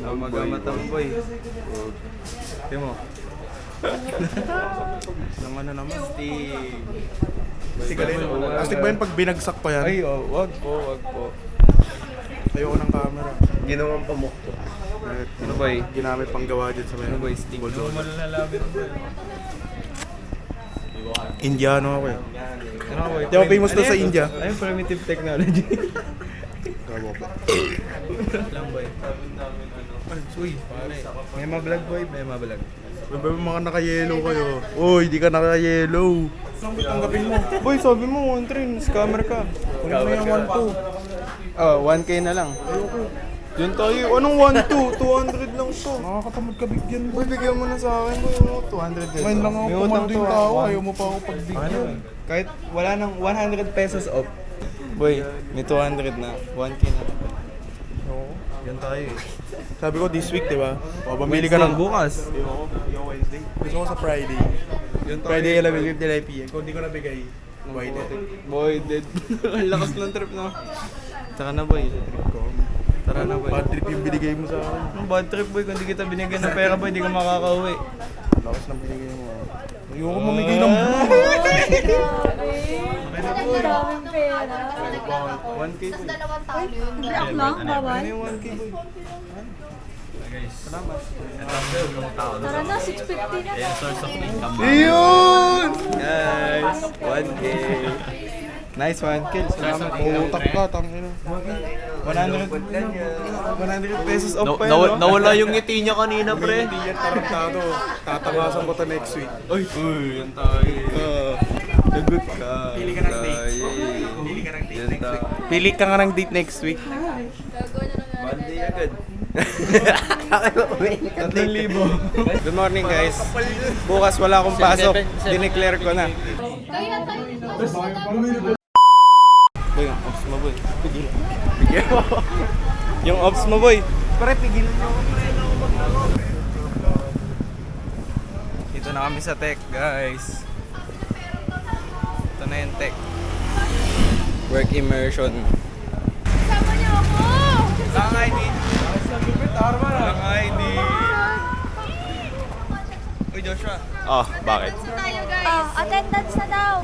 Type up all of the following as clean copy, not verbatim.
Magamatang boy. Tingnan mo. Naman na naman. Astig ka rin. Astig ba yun pag binagsak pa yan? Ay, wag po. Ayoko ng camera. Ginawang pamukto. Ano boy? Ginamit pang gawa dyan sa may... Ano boy? Sting. Ano malalalamin boy? Indiano ako eh. Ano boy? Di ako famous doon sa India. Ayun, primitive technology. Gawa pa. Lang boy. Ay, suy. Pare. May mablog boy, may mablog. May mga naka-yellow kayo. Uy, di ka naka-yellow. Saan ko tanggapin mo? Boy, sabi mo, 1-3, scammer ka. Kunin mo yung 1-2. 1K na lang. Ayoko. Yun tayo. Anong 1-2? 200 lang to. Nakakatamad ka bigyan mo. Boy, bigyan mo na sa akin boy. 200 guys. Ngayon lang ako May utang pumaldo yung to, tao. ah. Ayaw mo pa ako pagbigyan. Kahit wala nang 100 pesos off. Boy, may 200 na. 1K na. Oo. Yan tayo eh. Sabi ko this week, di ba? O, pamili ka ng... bukas. Yung Wednesday. Gusto ko sa Friday. Yun tayo. Friday 11:59 PM. Kung di ko nabigay, boy, Boy, dead. Ang lakas ng trip no. Saka na boy. trip ko. Tara na boy. Bad trip yung binigay mo sa akin. Ang bad trip boy, kung di kita binigyan ng pera boy, di ka makakauwi. Lakas ng binigay mo. Ayoko mamigay ng Ang daming pera. 1K boy. Dalawang tao yun. Black lang, bawal. Ano yung 1K boy? Salamat. Tara na, 650 na. Ayun! Guys, 1K. Nice 1K. Salamat. utak ka, tangina. 100 pesos off pa yun, no? Nawala yung ngiti niya kanina, pre. Hindi yan tarantado. Tatawasan ko to next week. Uy, yan tayo. Lagot ka. Pili ka ng date. Pili ka nga ng date next week. Monday agad. 3,000. Good morning guys. Bukas wala akong pasok. Dineclare ko na. Boy, yung ops mo boy. Pigilan. Yung ops mo boy. Pare, pigilan mo ako. Dito na kami sa tech guys. Ito na yung tech. Work immersion. Sama niyo ako! Lang ID. Lang ID. Uy Joshua. Oh, bakit? Tayo guys. Attendance na daw.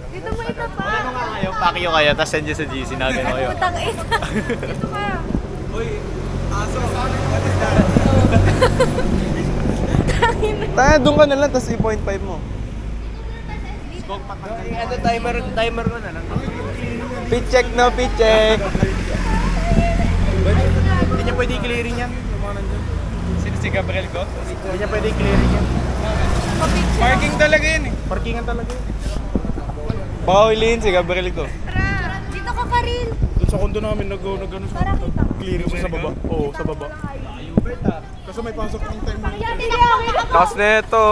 Dito mo ito pa. Kayo, pakyo kayo, tapos send nyo sa GC na gano'n kayo. Putang ina. Dito ka. Uy, aso. What is that? Tayo, doon ka na lang, tapos 3.5 mo. Ano, timer ko na lang. Pit check na, pit check. Hindi niya pwede i-clearing yan. Sino si Gabriel ko? Hindi niya pwede i-clearing yan. Parking talaga yun eh. Parkingan talaga yun. Baka huliin si Gabriel ko. Tara. Dito ka, Karil. Doon sa kondo namin, nag-ano Para kita. clearing siya sa baba. Oo, sa baba. Kasi may pasok ng time. Hindi ako. Lakas na ito.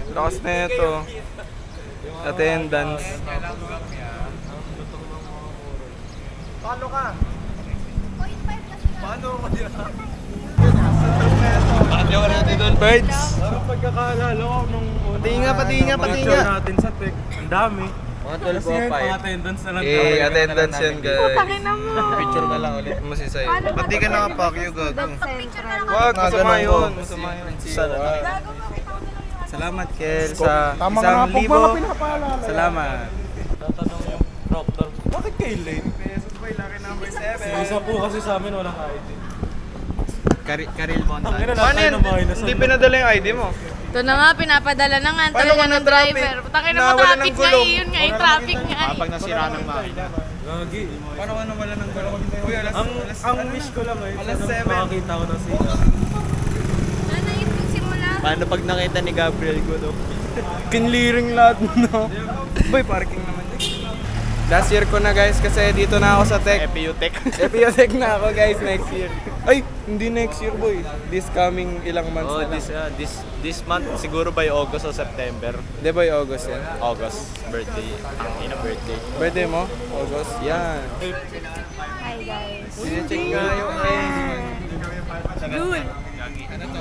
Lakas na ito. Attendance. Paano ka? Paano ka dyan? Paano ka natin doon, birds? Parang pagkakaalala ko nung... Pati nga. natin sa tech. Ang dami. Mga 12.05. Attendance na lang. Attendance yan guys. Putangin na mo. Picture na lang ulit. Masisay. Paano Ba't di ka nakapakyo gago? Central. Wag, masama yun. Masama yun. Gago mo, kita ko na lang. Salamat Kel sa Tama ka na, 1,000. pag mga pinapaalala. Salamat. Tatanong yung proctor. Bakit kayo late? Pesos boy, laki number 7. Isa po kasi sa amin walang ID. Karil Montan. Paano yan? Hindi pinadala yung ID mo. Ito na nga, pinapadala na nga. Paano ka ng na-traffic? driver. Putangin na mo, Nawala ng traffic nga gulong. eh. Yun nga, yung traffic nga eh. Kapag nasira ng makina. Gagi. Paano ka nawala ng gulong? Uy, Ang wish ko lang eh. Alas 7. Makakita ko ng sila. Ano na yung simula? Paano pag nakita ni Gabriel ko, no? Kinliring lahat no. Boy, parking naman. Last year ko na guys kasi dito na ako sa tech. FPU Tech. FPU Tech na ako guys next year. Ay, hindi next year boy. This coming ilang months Oh, na lang. this month, siguro by August o September. Di ba yung August yan? August, birthday. Ang ina birthday. Birthday mo? August? Yan. Hi guys. Sinecheck nga yung Lul.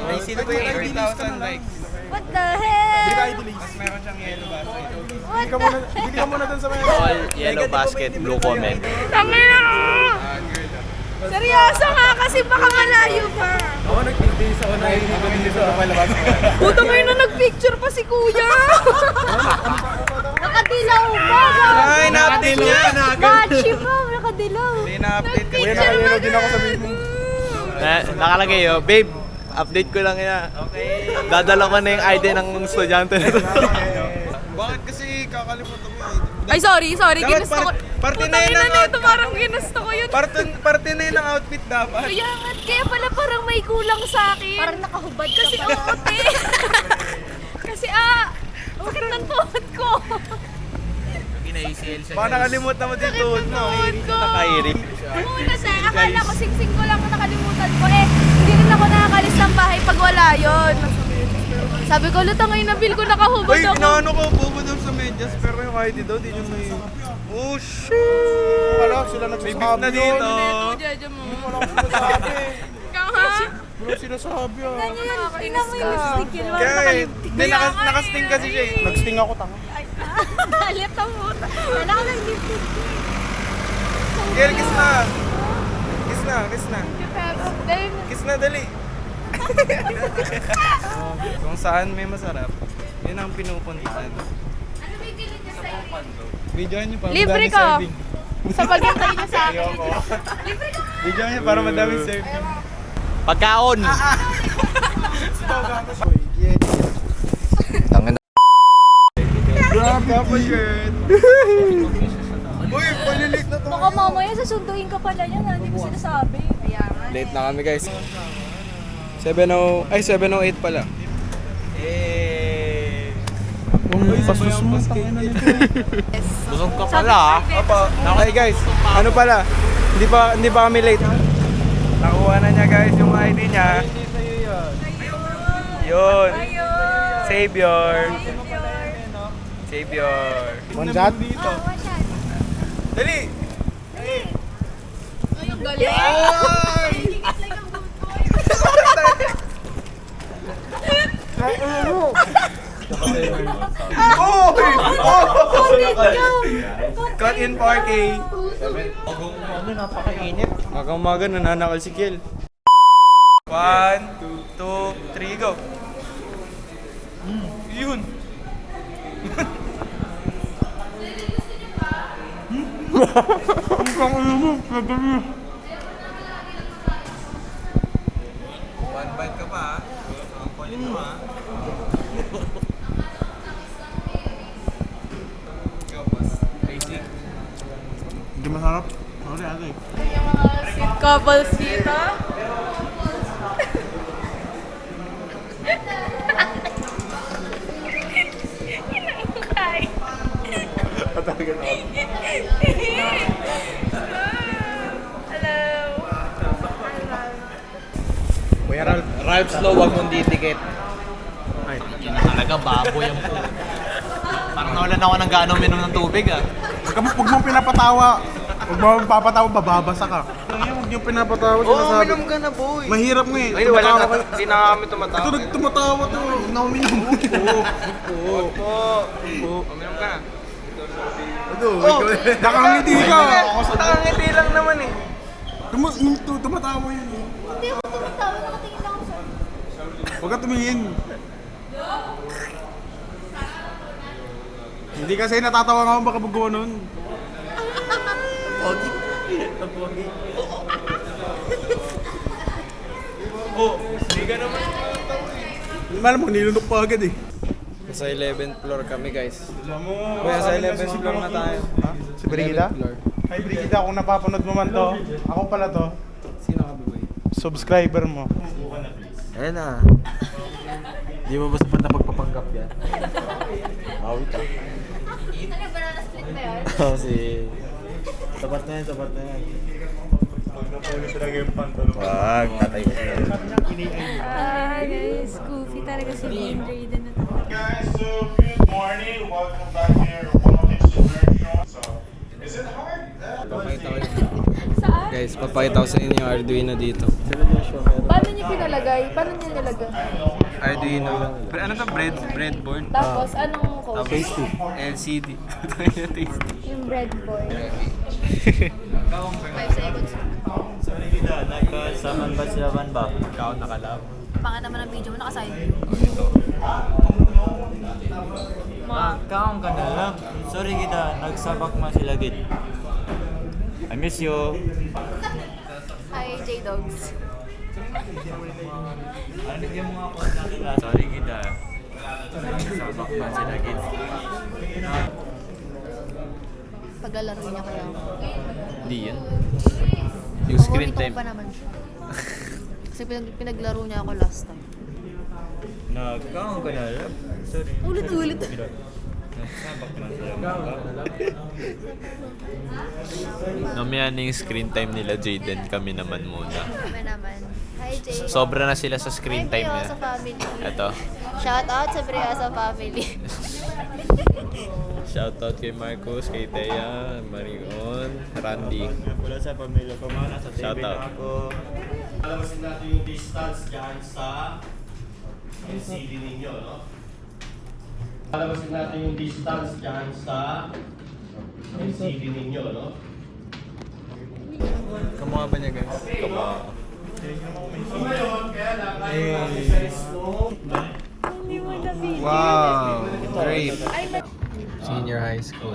Ay, sino ba yung 3,000 likes? What the hell? Mas meron siyang yellow basket. What the Bili ka muna dun sa mga... All yellow basket, blue comment. Tangin na mo! Seryoso nga kasi baka malayo pa. Ako nagtitis ako na hindi sa palabas. Puto ngayon na nagpicture pa si kuya. Nakadilaw ba? Ay, na-update niya. Bachi pa, nakadilaw. Hindi na-update kasi. Nagpicture din ako sa Facebook. Nakalagay yun, babe, update ko lang yan. Okay. Dadala ko na yung ID ng estudyante na to. Bakit kasi kakalimutan mo yun? Ay, sorry. Dapat Ginusto ko. parte na Putang yun ina ang nito, parang ginusto ko yun. Parte na yun ang outfit dapat. Kaya pala parang may kulang sa akin. Parang nakahubad kasi ote. Kasi bakit ng tuhod ko? Baka nakalimutan mo din tuhod mo. Tuhod ko. Nakairi. Oo, kasi akala ko sing-sing ko lang nakalimutan ko. Hindi rin ako nakakalis ng bahay pag wala yun. Sabi ko, lutang ngayon na feel ko nakahubad Uy, ako. inaano ko, bobo daw sa medyas, pero yung ID daw, di nyo may... Oh, shit! Wala, sila nagsasabi. May beef na dito. Ito, Jaja mo. Wala ko sinasabi. Ikaw ha? Wala sinasabi ah. Tingnan mo yung lipstick yun. Kaya hindi, nakasting kasi siya eh. Nagsting ako, tanga. Galit ang puta. Wala ko ng lipstick. Girl, kiss na. Kiss na, kiss na. Dahil Kiss na, dali. Kung saan may masarap, yun ang pinupuntahan. Videoan niyo para libre madaming ko. serving. Sa paghintay niyo sa akin. Ayoko. Libre ko. Videoan niyo para madaming serving. Pagkaon! Grabe po shirt. Uy, palilik na to. Baka mamaya sasunduin ka pala yan, hindi ko sinasabi. Late na kami guys. 7:08 pala. Eh. Uy, pastos mo. Busog ka pala ah. Opo. Okay guys, ano pala? Hindi pa kami late. Nakuha na niya guys yung ID niya. Yun. Savior. One shot? Dali! Ay, ang galing. Oh! Cut in 4K. Napakainit. Umaga nananakal si Kiel. 1, 2, 3, go! Yun! One bite ka pa ha? Ang kulit mo ha? Ikaw, boss. Basic. Hindi masarap. Sorry, ate. Sweet couples dito. Inaingay. Hello. Kuya Ralph. Ralph Slow, wag mong didikit. Ay. Yan na talaga, baboy ang po. Parang nawalan ako ng gano'ng minom ng tubig ah. Huwag mong pinapatawa. Huwag mo papatawa, bababasa ka. Huwag niyong pinapatawa, sinasabi. Uminom ka na, boy. Mahirap nga eh. Ay, wala Tumatawa na. kayo. Hindi na kami tumatawa. Ito, tumatawa to. Nauminom. Opo. Uminom ka na. Ito, nakangiti ka. Nakangiti lang naman eh. Tumatawa yun eh. Hindi ako tumatawa, nakatingin lang ako sa... Huwag ka tumingin. Hindi kasi natatawa nga ako baka magawa nun. Oh, hindi ka naman. Malam mo, nilunok pa agad eh. Nasa 11th floor kami guys. Kuya, sa 11th floor na tayo. Ha? Si Brigida? Hi Brigida, kung napapanood mo man to, ako pala to. Sino ka, boy? Subscriber mo. Ayan na. Di mo ba sapat na pagpapanggap yan? Awi ka. Ano, banana split ba yan? Kasi... Sapat na yan, sapat na yan. Wag, tatay ko. Guys, goofy talaga si Bean Raiden na talaga. Guys, so good morning. Welcome back here. Welcome to Show. So, is it hard? Saan? Guys, papakita ko sa inyo yung Arduino dito. Paano niyo pinalagay? Paano niyo nilagay? Arduino. Ano to? Breadboard? Tapos, anong code? Tasty. LCD. Tasty. Yung breadboard. 5 seconds. Sorry kita, nagkasaman ba sila man ba? Ikaw nakalab. Pangat naman ang video mo, nakaside view. Kaong ka na lang. Sorry kita, nagsabak man sila gid. I miss you. Hi, J-Dogs. Ano yung mga kontak nila? Sorry kita. Nagsabak man sila gid. Paglalaro niya kaya ako. Hindi yan. Yung screen Paborito ko time. pa naman siya. Kasi pinaglaro niya ako last time. Nagkaong ka na lang. Sorry. Ulit-ulit. Nagsabak man sila ba? Namaya na yung screen time nila, Jaden. Kami naman muna. Kami naman. Hi, Jay. Sobra na sila sa screen Hi, time Briosa nila. family. Ito. Shout out sa Briosa family. Shoutout kay Marcos, kay Thea, Marion, Randy. Wala sa pamilya ko, mga nasa TV Shout out. na ako. Alawasin natin yung distance dyan sa LCD ninyo, no? Alawasin natin yung distance dyan sa LCD ninyo, no? Kamukha ba niya, guys? Kamukha. So ngayon, kaya lang, kahit Wow! Great! Ay, Senior high school.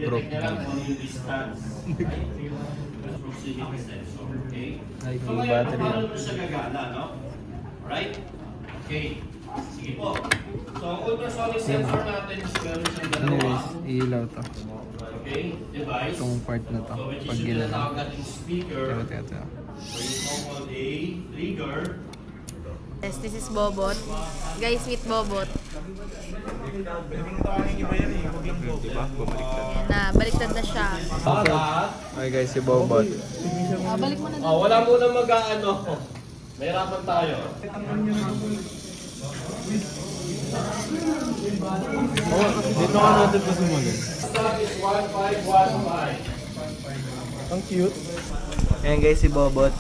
Group B. yung distance. Okay? Ay, So yung ngayon, battery. paano ito siya gagana, no? Alright? Okay. Sige po. So, ang ultrasonic sensor natin is meron siyang dalawa. ilaw to. Okay? Device. part na to. So, which is yung tinatawag nating speaker. ito. Or yung so-called a trigger. yes, this is Bobot. Guys, meet Bobot. Ayan na, baliktad na siya. Okay guys, si Bobot. Balik mo na Oh, wala muna mag-ano. Mahirapan tayo. Dito ka natin pa sumulit. That is 1515. Ang cute. Ayan guys, si Bobot.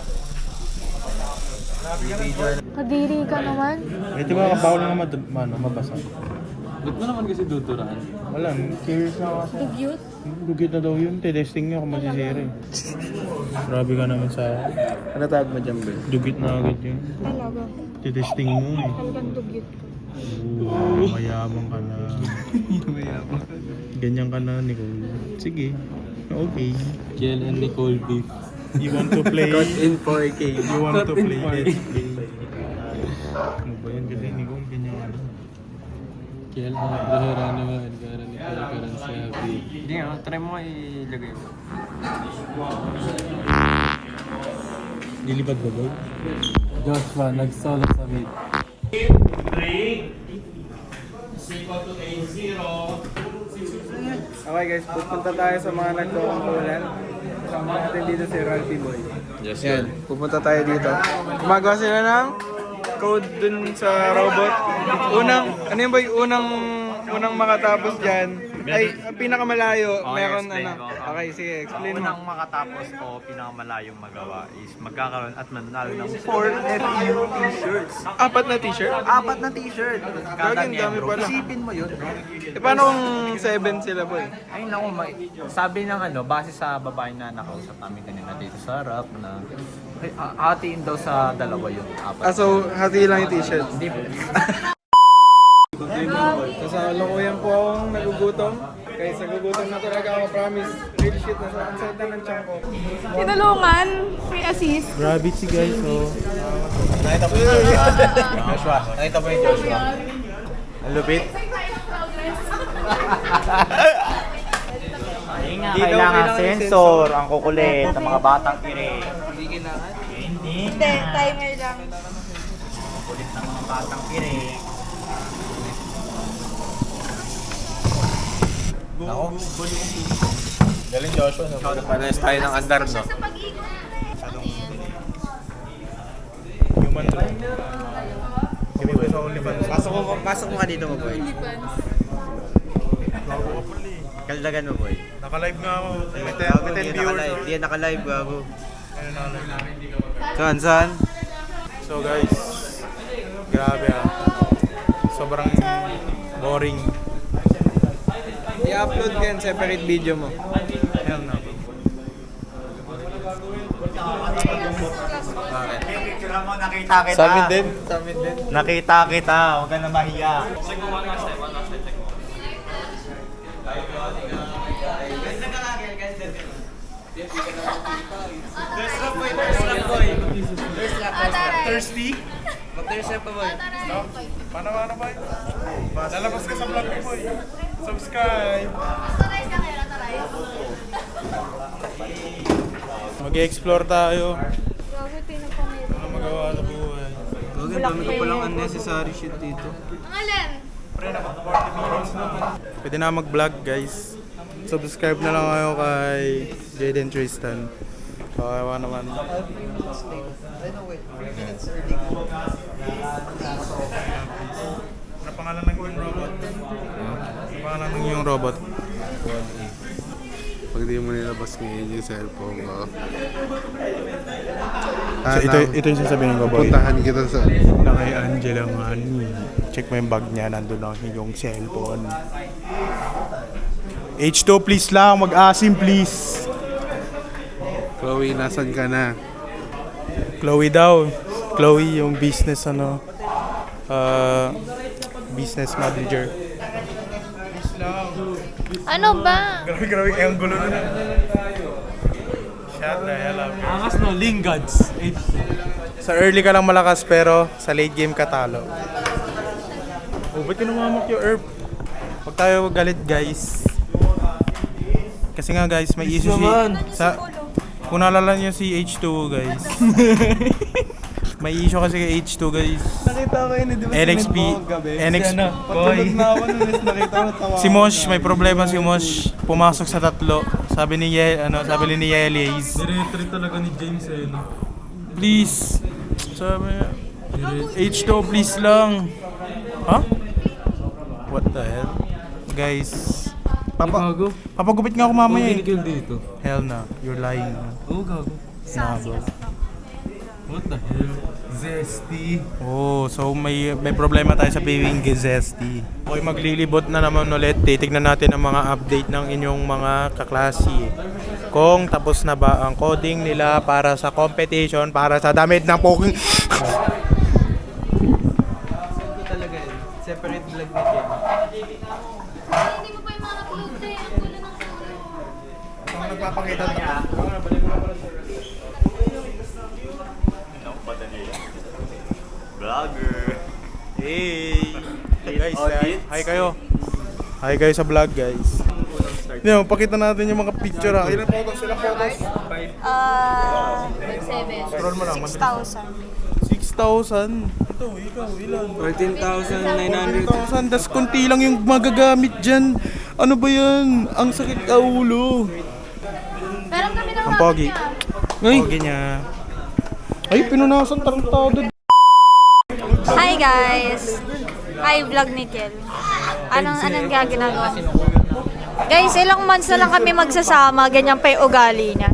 Kadiri ka naman. Eh, di ba bawal nga mabasa? Ba't mo naman kasi duduraan? Wala, curious na ako. Cute. Dugit na daw yun, testing niya kung masisiri. Grabe ka naman sa Ano tawag mo dyan, Bel? dugit na agad yun. Talaga. Testing mo eh. Talagang dugyot ko. Oo, mayaman ka na. Ganyan ka na, Nicole. Sige, okay. Kiel and Nicole Beef. You want to play? in 4K. You want to play this game? Ano ba yan? Kasi Nicole, ganyan ka na. Kiel and Brahera naman. Kara Nicole, karan sa happy. Hindi nga, try mo ilagay mo. Lilipad ba ba? Joshua, nag-solo sa mid. 3 is equal to A0. Okay guys, pupunta tayo sa mga nagkukumpulan. Kasama natin dito si Ralphie Boy. Yes, Yan, pupunta tayo dito. Gumagawa sila ng code dun sa robot. Ano yun boy? Unang makatapos dyan. Ay, pinakamalayo. Okay, Meron explain ano. ko. Okay, sige, explain mo. Unang makatapos o pinakamalayong magawa is magkakaroon at mananalo ng 4 FEU t-shirts. 4 na t-shirt? 4 na t-shirt. Kada Gagawin, dami miyembro. pala. Isipin mo yun. Eh, paano kung 7 sila boy? Ay naku, sabi ng base sa babae na nakausap namin kanina dito sa harap na hatiin daw sa dalawa yun. 4. Ah, so, hati lang yung t-shirt. Hindi. Kasalukuyan po akong nagugutom. Kaya sa gugutom na talaga ako, promise. Real shit, nasa ansad na ng tiyan ko. Tinulungan. May assist. Gravity guys, oh. Nakita mo yung Joshua. Nakita mo yung Joshua. Ang lupit. Ayun nga, kailangan sensor, ang kukulit ng mga batang pire. Hindi kailangan. Hindi. Hindi, timer lang. Kulit ng mga batang pire. Ako. Galing Joshua. Panas tayo ng andar, no? Sa pag-ikot. Human drive. Sa OnlyFans. Pasok mo ka dito mo, boy. Kaldagan mo, boy. Naka-live nga ako. May 10 viewers. Hindi yan naka-live, gago. Ayun, naka-live. Saan? So guys, grabe ah. Sobrang boring. I-upload ko yan, separate video mo. Ayan na. Nakita kita. Sa amin din. Nakita kita. Huwag ka na mahiya. Thirsty? Paano boy? Lalabas ka sa vlog ko boy. Subscribe! Mag-explore tayo. Grabe, pinapamili. Ano magawa sa buhay? Gagawin, dami ko palang unnecessary shit dito. Ang alin? Pwede na mag-vlog guys. Subscribe na lang kayo kay Jaden Tristan. Kawawa naman. Ano pangalan ng yung robot? Ano pangalan ng yung robot? Pag di mo nilabas ngayon yung cellphone ko, So, ito yung sasabihin ko boy. puntahan kita sa... Na kay Angela nga check mo yung bag niya, nandun ang yung cellphone. H2 please lang, mag-asim please. Chloe, nasan ka na? Chloe daw. Chloe yung business business manager. Please lang. Ano ba? Grabe, ang gulo na. Shut the hell up. Angas no, Lingads. Sa early ka lang malakas pero sa late game ka talo. Oh, ba't kinumamak yung herb? Huwag tayo galit guys. Kasi nga guys, may issue sa kung naalala niyo si H2 guys. May issue kasi kay H2 guys. Nakita ko yun, di ba? NXP, NXP. Si Mosh, may problema si Mosh. Pumasok sa tatlo. Sabi ni Yeliz. Retreat talaga ni James eh, no? Please. Sabi niya. H2 please lang. Huh? What the hell? Guys. Papagupit nga ako mamaya eh. Kill dito. Hell na. You're lying. Oo, gago. Nabo. What the hell? Zesty. Oh, so may problema tayo sa paving Zesty. Okay, maglilibot na naman ulit. Titignan natin ang mga update ng inyong mga kaklase. Kung tapos na ba ang coding nila para sa competition, para sa damit ng poking... Talaga yun. Separate vlog na yun. Hindi mo pa yung mga upload eh. Ang gulo ng ulo. Ang nagpapakita na. Vlogger. Hey. Guys, hi kayo. Hi kayo sa vlog, guys. Yo, pakita natin yung mga picture ha. Ilang photos? 7. Scroll mo lang. 6,000. 6,000. Ito, ikaw, ilan? 14,900. 14,000. Das konti lang yung magagamit dyan. Ano ba yan? Ang sakit ka ulo. Meron kami ng Ang pogi. Pogi niya. Ay, pinunasan tarantado. Hi guys! Hi vlog ni Kel. Anong ginagawa mo? Guys, ilang months na lang kami magsasama, ganyan pa yung ugali niya.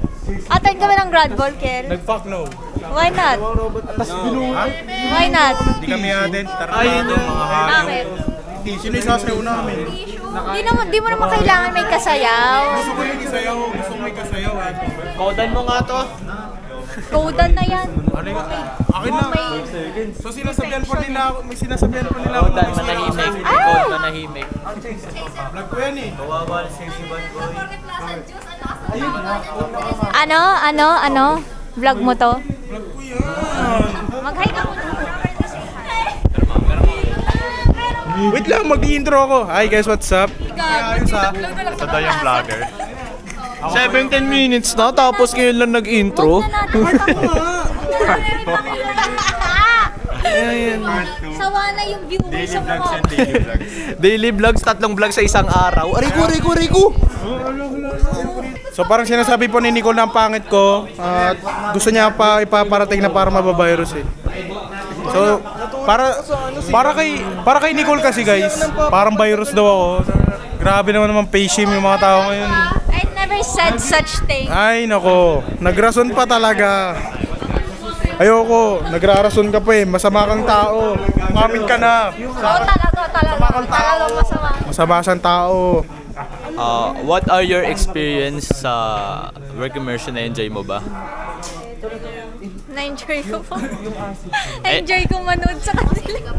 Attend kami ng grad ball, Kel. Nag-fuck no. Why not? Why not? Hindi kami atin. Tarantado mga hayop. Bakit? Sino yung sasayaw namin? Di mo naman kailangan may kasayaw. Gusto ko yung isayaw. Gusto ko may kasayaw eh. Kodan mo nga to. Codan na yan. Ano yung... Akin na. So sinasabihan pa nila ako. May sinasabihan pa nila ako. Kodan manahimik. Kodan manahimik. Vlog ko yan eh. Kawawa si Siban Boy. Ano? Vlog mo to? Vlog ko yan. Mag-hi ka muna. Wait lang, mag-intro ako. Hi guys, what's up? Ayos ha. Ito daw yung vlogger. 17 minutes na, tapos ngayon lang nag-intro. Sawa na yung viewers mo. Daily vlogs, 3 vlogs sa isang araw. Arigo! So parang sinasabi po ni Nicole na ang pangit ko at gusto niya pa ipaparating na para mabavirus eh. So para kay Nicole kasi guys, parang virus daw ako. Grabe naman face shame yung mga tao ngayon. I never said such thing. Ay nako, nagrason pa talaga. Ayoko, nagrarason ka pa eh, masama kang tao. Umamin ka na. Talaga masama. Masama siyang tao. What are your experience sa work immersion? Na-enjoy mo ba? Na-enjoy ko po. Enjoy ko manood sa kanila.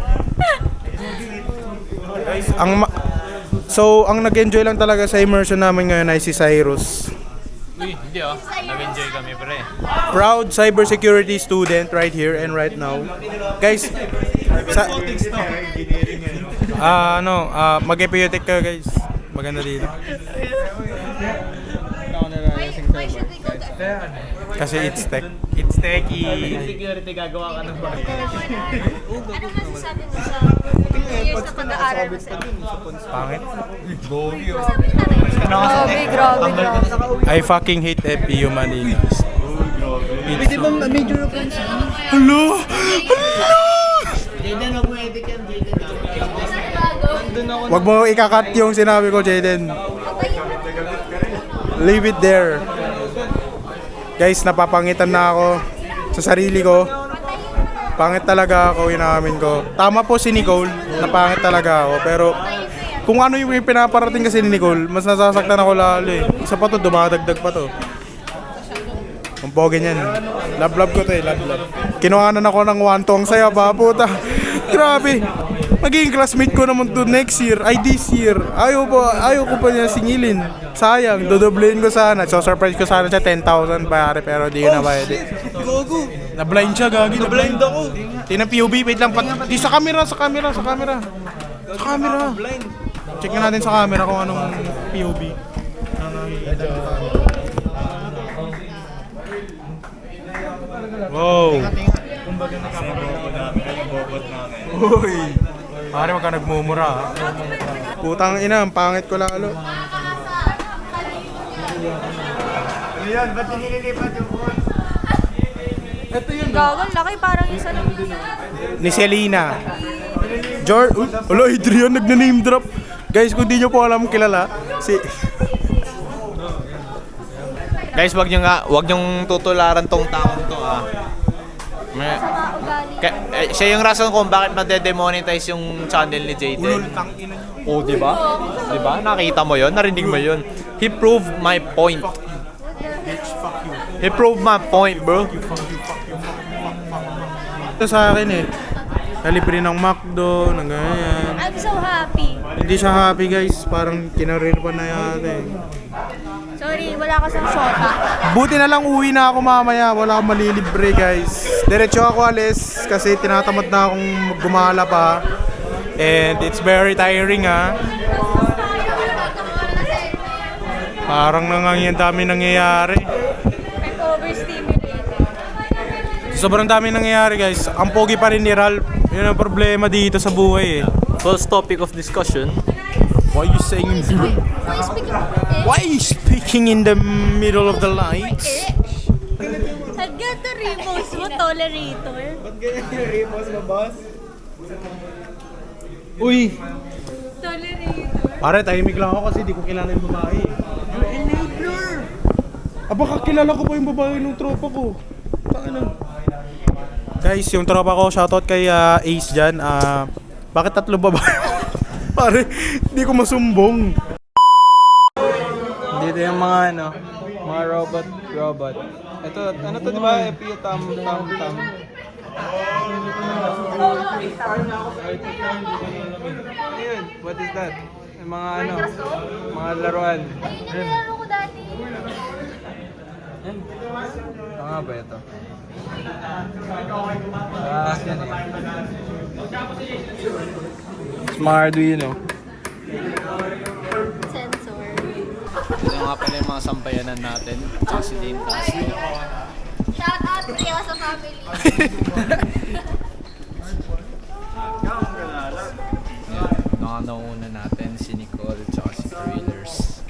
So, ang nag-enjoy lang talaga sa immersion namin ngayon ay si Cyrus. Uy, hindi nag-enjoy kami pre. Proud cybersecurity student right here and right now. Guys, mag-epiotic kayo guys. Maganda dito. Why should we go to Kasi it's tech. It's techy. Security gagawa ka ng Ano masasabi mo sa years na pag-aaral mo sa Pangit. Grabe. I fucking hate FPU Manila. Pwede bang major offense? Hello? Wag mo ikakat yung sinabi ko, Jaden. Leave it there. Guys, napapangitan na ako sa sarili ko. Pangit talaga ako, inamin ko. Tama po si Nicole, napangit talaga ako. Pero kung ano yung pinaparating kasi ni Nicole, mas nasasaktan ako lalo eh. Isa pa to, dumadagdag pa to. Ang pogi niyan. Love ko to eh, love. Kinuhanan ako ng 1-2 ang saya pa, puta. Grabe. Magiging classmate ko naman to next year, ay this year. Ayaw ko pa niya singilin. Sayang, dodoblein ko sana. So surprise ko sana siya 10,000 pare, pero di ko na bayad. Gogo. Na-blind siya, gagi. Na-blind ako. Tingnan POV, wait lang. Di sa camera. Sa camera. Check na natin sa camera kung anong POV. Wow. Uy. Pare, wag ka nagmumura ha. Putang ina, ang pangit ko lalo. Yan, ba't nililipat yung phone? Gagal, laki parang isa lang yun. Ni Selena. Hello, Adrian, nagna-name drop. Guys, kung di nyo po alam kilala, Guys, wag niyong tutularan tong taong to siya yung rason kung bakit made-demonetize yung channel ni Jaden. Oh, di ba? Di ba? Nakita mo 'yon, narinig mo 'yon. He proved my point. He proved my point, bro. ito sa akin eh. Nalibre ng McDo, ng ganyan. I'm so happy. Hindi siya happy guys, parang kinarir pa na yata eh. Sorry, wala ka sa shota. Buti na lang uwi na ako mamaya, wala akong malilibre guys. Diretso ako alis kasi tinatamad na akong gumala pa. And it's very tiring ha. Parang dami nangyayari. I'm overstimulated. Sobrang dami nangyayari guys. Ang pogi pa rin ni Ralph. Yun ang problema dito sa buhay eh. First topic of discussion. Why you saying Why you speaking in the middle of the lights? Hanggang to repost mo, tolerator. Ba't ganyan yung repost mo, boss? Uy! Tolerator. Pare, tahimik lang ako kasi di ko kilala yung babae. You're enabler! Aba, kakilala ko pa yung babae ng tropa ko. Tangina. Guys, yung tropa ko, shoutout kay Ace dyan. Bakit 3 babae? Pare, di ko masumbong. Dito yung mga mga robot. Ito, ano to diba? FPU tam. Ayun, what is that? Yung mga mga laruan. Laro ko dati. Ano ba ito? Yan eh. Mga Arduino. Sensor. Ito nga pala yung mga sampayanan natin. Tsaka si Dane Castro. Shout out Rio sa family. Nauna natin si Nicole tsaka si Thrillers.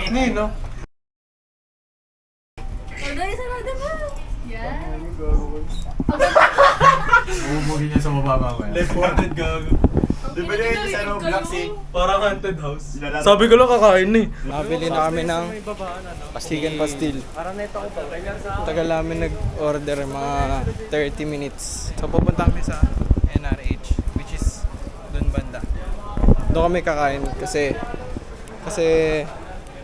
Nino? Dali, sarado mo. Yan. Bumugi niya sa mababa ko. Left-handed gago. Di ba yun sa Roblox eh? Parang haunted house. Sabi ko lang kakain eh. Nabili na kami ng pastigan pastil. Tagal namin nag-order, mga 30 minutes. So pupunta kami sa NRH, which is dun banda. Doon kami kakain kasi Kasi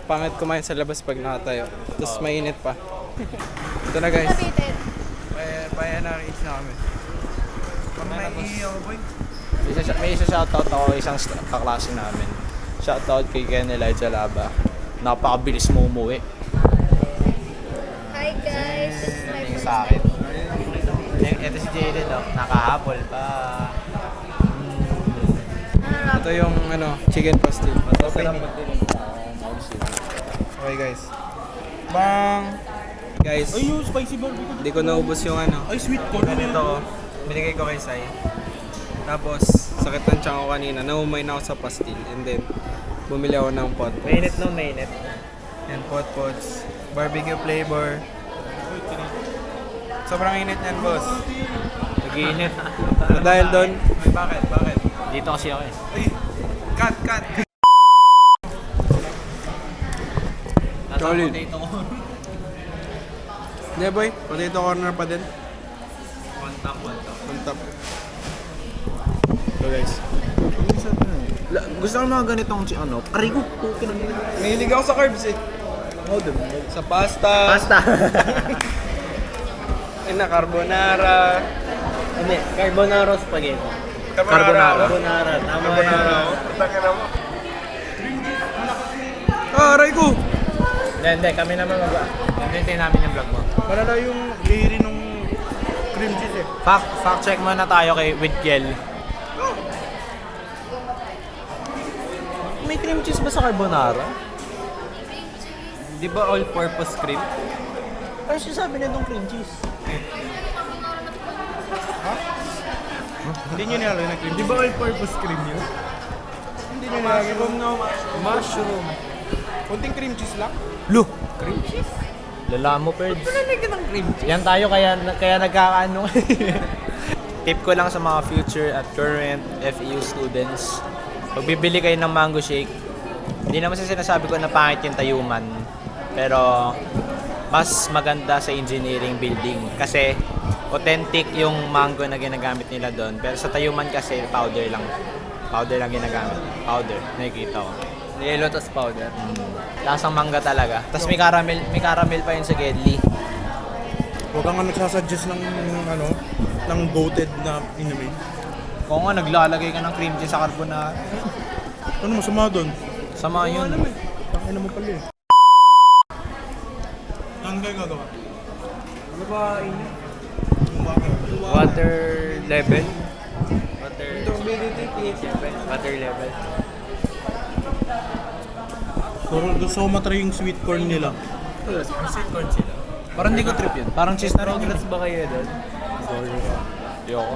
pangit kumain sa labas pag nakatayo. Tapos mainit pa. Ito na guys. Payanakis na kami. May isa shoutout ako, isang kaklase namin. Shoutout kay Ken Elijah Laba. Napakabilis mo umuwi. Hi guys! Tingin sa akin. Ito si Jaden, oh. Nakahabol pa. Ito yung chicken pastil. Okay. Okay guys. Bang! Guys, Ay, yung spicy barbecue. hindi ko naubos yung Ay, sweet corn. Ito, binigay ko kay Sai. Tapos, sakit ng tiyan ko kanina. Naumay na ako sa pastil. And then, bumili ako ng pot-pots. Mainit. And pot-pots. Barbecue flavor. Sobrang init yan, boss. Nag-iinit. Dahil doon, bakit? Dito kasi ako eh. Cut! Solid. Potato ko. Hindi boy, potato corner pa din. One top. On top. So guys. Gusto ko mga ganitong aray ko. Mahilig ako sa carbs eh. Sa pasta. Carbonara. Hindi, carbonara spaghetti. Carbonara. Tama yan. Aray ko! Hindi, kami naman Hintayin namin yung vlog mo. Malala yung layery nung cream cheese eh. Fact check muna tayo with Kiel. May cream cheese ba sa carbonara? Di ba all-purpose cream? Ano sinasabi na itong cream cheese? Hindi nyo nilalagay na cream cheese. Di ba all-purpose cream yun? Hindi nyo nilalagay. Mushroom. Kunting cream cheese lang. Cream cheese? Lala mo, Perds. Nalagyan ng cream cheese. Yan tayo kaya nagkakaano. Tip ko lang sa mga future at current FEU students. Pag bibili kayo ng mango shake, hindi naman sinasabi ko na pangit yung tayuman. Pero mas maganda sa engineering building kasi authentic yung mango na ginagamit nila doon. Pero sa tayuman kasi powder lang ginagamit. Powder, nakikita ko. Yellow tas powder. Lasang mangga talaga. Tapos may caramel pa yun sa Gedli. Huwag kang nagsasuggest ng ng goated na inumin. Kung nga naglalagay ka ng cream cheese sa carbonara, Ano masama doon? sama yun. Tangin mo pala eh. Saan kayo gagawa? Ano ba ini? Water level. Water level. Gusto ko matry yung sweet corn nila. Sweet corn sila. Parang hindi ko trip yun. Parang cheese na rin yun. Congrats ba kayo doon? Ayoko.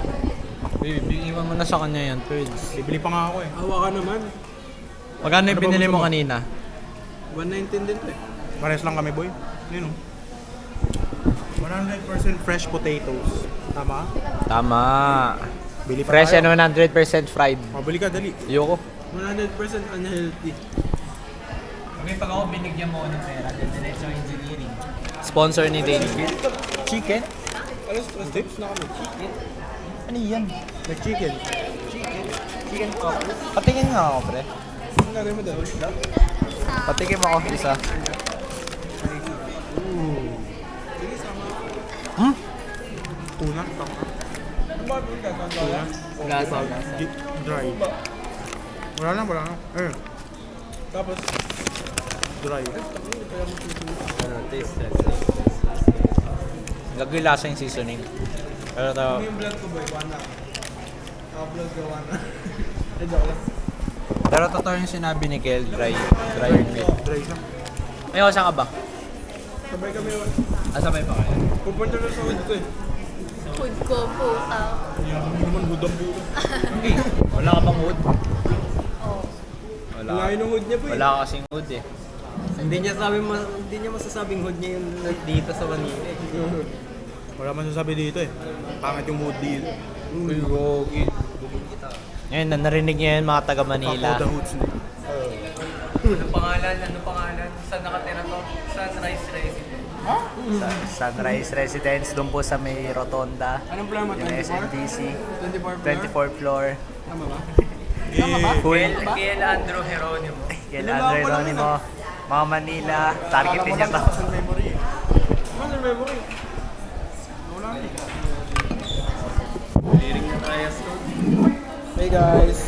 Iwan mo na sa kanya yan, Perds. Bibili pa nga ako eh. Hawa ka naman. Magkano yung Ano ba binili gusto mo mo? kanina? 119 din to eh. Pares lang kami boy. Yun o. 100% fresh potatoes. Tama? Tama. Bili pa Fresh tayo. and 100% fried. Mabili ka, dali. Ayoko. 100% unhealthy. Okay, pag ako binigyan mo ng pera, diretso engineering. Sponsor ni Dane. Chicken? Alas 3 tips na kami. Ano yan? Nag-chicken. Chicken cock. Patingin nga ako, pre. Ang gagawin mo doon? Patikim ako isa. Una. Lasa. Dry. Wala lang. Eh. Tapos, dry. Taste test. Gagawin lasa yung seasoning. Pero to, Yung vlog ko boy, one up. Vlog gawa na. pero totoo yung sinabi ni Kel, dry yung meat. Dry siya. May saan ka ba? Sabay kami. Sabay pa kayo? Pupunta na sa hood ko eh. Food ko, puta. Hindi naman budang budo. Wala ka bang hood? Wala. Layo ng hood niya boy. Wala ka kasing hood eh. Hindi niya masasabing hood niya yung dito sa Manila. Wala man sasabi dito eh. Pangit yung mood dito. Uy, gogi. Ngayon, narinig niya yun mga taga Manila. Kakoda hoods na. Ano pangalan? Saan nakatira to? Sunrise Residence. Sunrise Residence, doon po sa may Rotonda. Anong plan mo? Yung 24? SNDC. 24 floor? 24th floor. Tama ba? Full. Kiel Andrew Geronimo. Kay Andre Ronimo, mga Manila, targetin niya to. Muscle memory. Hey guys.